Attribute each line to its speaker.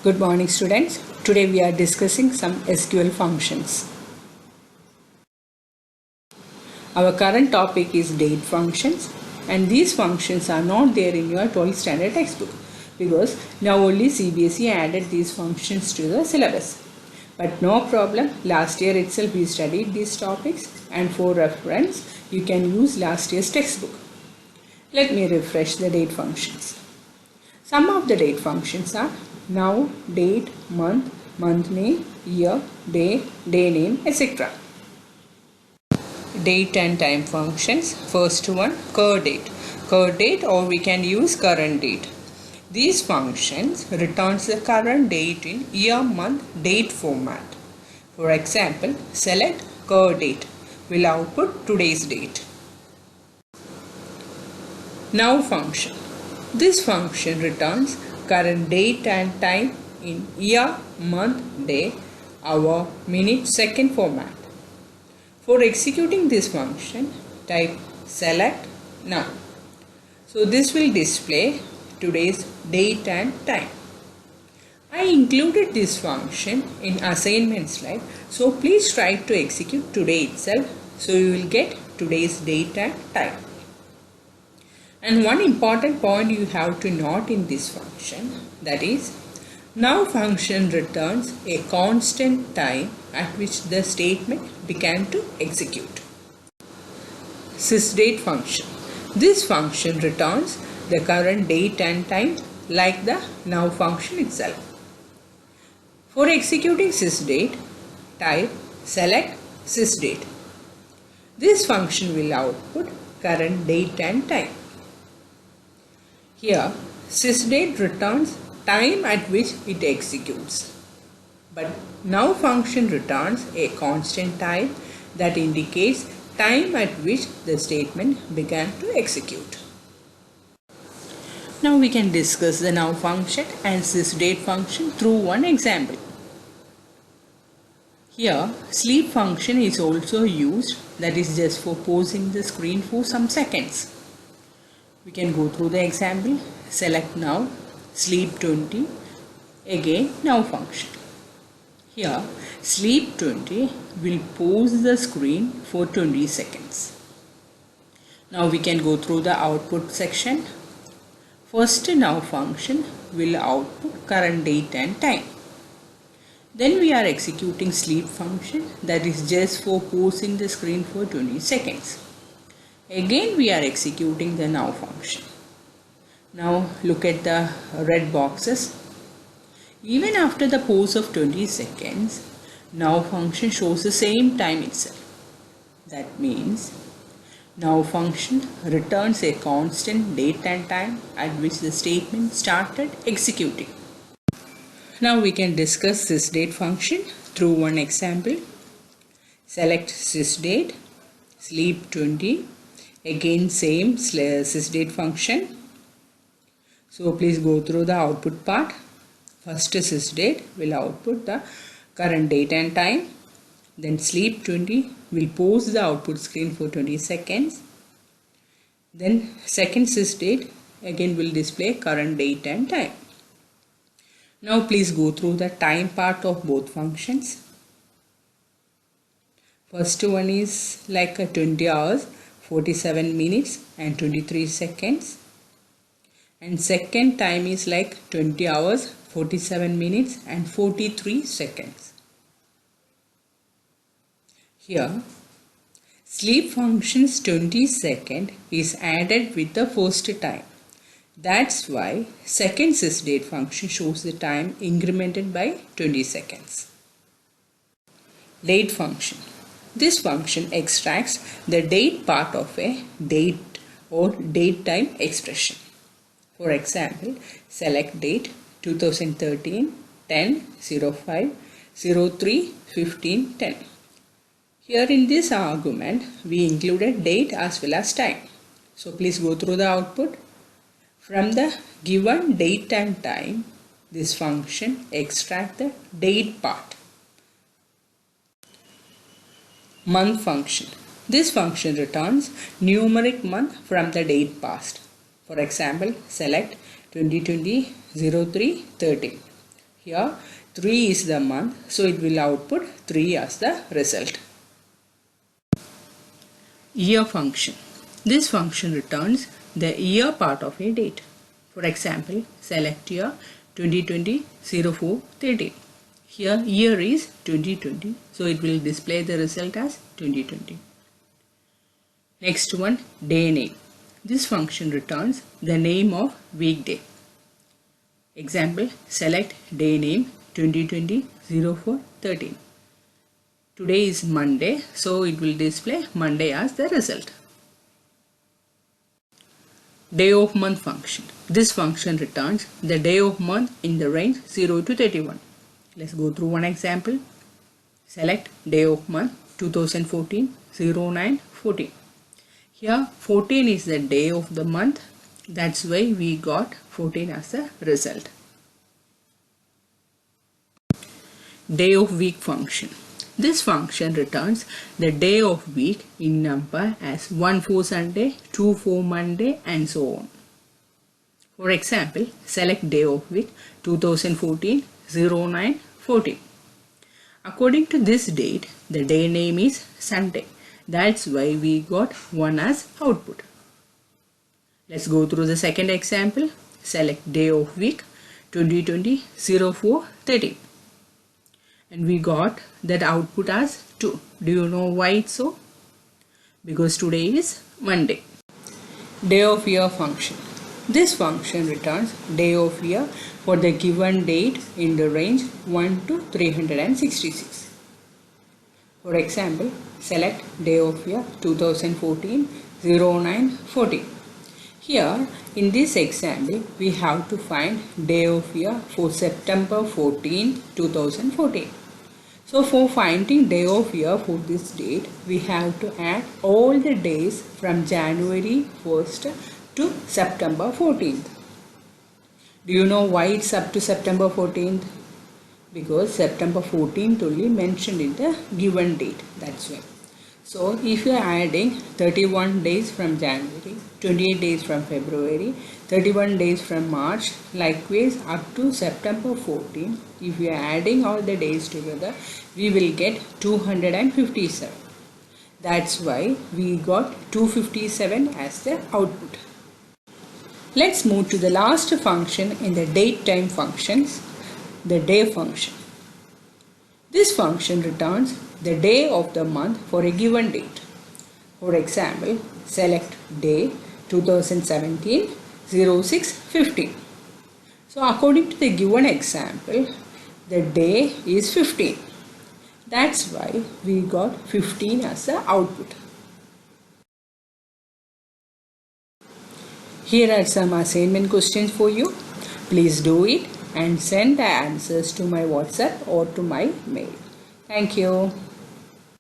Speaker 1: Good morning students. Today we are discussing some SQL functions. Our current topic is date functions, and these functions are not there in your 12th standard textbook because now only CBSE added these functions to the syllabus. But no problem, last year itself we studied these topics, and for reference you can use last year's textbook. Let me refresh the date functions. Some of the date functions are now, date, month, month name, year, day, day name, etc. Date and time functions. First one, cur date. Cur date, or we can use current date. These functions returns the current date in year, month, date format. For example, select cur date will output today's date. Now function. This function returns current date and time in year, month, day, hour, minute, second format. For executing this function, type select now. So this will display today's date and time. I included this function in assignment slide, so please try to execute today itself so you will get today's date and time. And one important point you have to note in this function, that is, now function returns a constant time at which the statement began to execute. Sysdate function. This function returns the current date and time like the now function itself. For executing sysdate, type select sysdate. This function will output current date and time. Here, sysdate returns time at which it executes, but now function returns a constant time that indicates time at which the statement began to execute. Now we can discuss the now function and sysdate function through one example. Here, sleep function is also used, that is just for pausing the screen for some seconds. We can go through the example. Select now, sleep 20, again now function. Here, sleep 20 will pause the screen for 20 seconds. Now we can go through the output section. First now function will output current date and time. Then we are executing sleep function, that is just for pausing the screen for 20 seconds. Again we are executing the now function. Now look at the red boxes. Even after the pause of 20 seconds, now function shows the same time itself. That means now function returns a constant date and time at which the statement started executing. Now we can discuss sysdate function through one example. Select sysdate, sleep 20. Again same sysdate function. So please go through the output part. First sysdate will output the current date and time. Then sleep 20 will pause the output screen for 20 seconds. Then second sysdate again will display current date and time. Now please go through the time part of both functions. First one is like 20 hours, 47 minutes and 23 seconds. And second time is like 20 hours, 47 minutes and 43 seconds. Here, sleep function's 20 second is added with the first time. That's why second sysdate function shows the time incremented by 20 seconds. Date function. This function extracts the date part of a date or date time expression. For example, select date 2013 10/05/03/15/10. Here in this argument, we included date as well as time. So please go through the output. From the given date and time, this function extracts the date part. Month function. This function returns numeric month from the date passed. For example, select 2020-03-13. Here 3 is the month, so it will output 3 as the result. Year function. This function returns the year part of a date. For example, select year 2020-04-13. Here year is 2020, so it will display the result as 2020. Next one, day name. This function returns the name of weekday. Example, select day name 2020-04-13. Today is Monday, so it will display Monday as the result. Day of month function. This function returns the day of month in the range 0 to 31. Let's go through one example. Select day of month 2014-09-14. Here 14 is the day of the month. That's why we got 14 as a result. Day of week function. This function returns the day of week in number as 1 for Sunday, 2 for Monday and so on. For example, select day of week 2014-09-14. According to this date, the day name is Sunday. That's why we got 1 as output. Let's go through the second example. Select day of week 2020-04-13. And we got that output as 2. Do you know why it's so? Because today is Monday. Day of year function. This function returns day of year for the given date in the range 1 to 366. For example, select day of year 2014-09-14. Here in this example, we have to find day of year for September 14, 2014. So for finding day of year for this date, we have to add all the days from January 1st to September 14th. Do you know why it's up to September 14th? Because September 14th only mentioned in the given date. That's why. So if you are adding 31 days from January, 28 days from February, 31 days from March, likewise up to September 14, if we are adding all the days together, we will get 257. That's why we got 257 as the output. Let's move to the last function in the date time functions, the day function. This function returns the day of the month for a given date. For example, select day 2017-06-15. So according to the given example, the day is 15. That's why we got 15 as the output. Here are some assignment questions for you. Please do it and send the answers to my WhatsApp or to my mail. Thank you.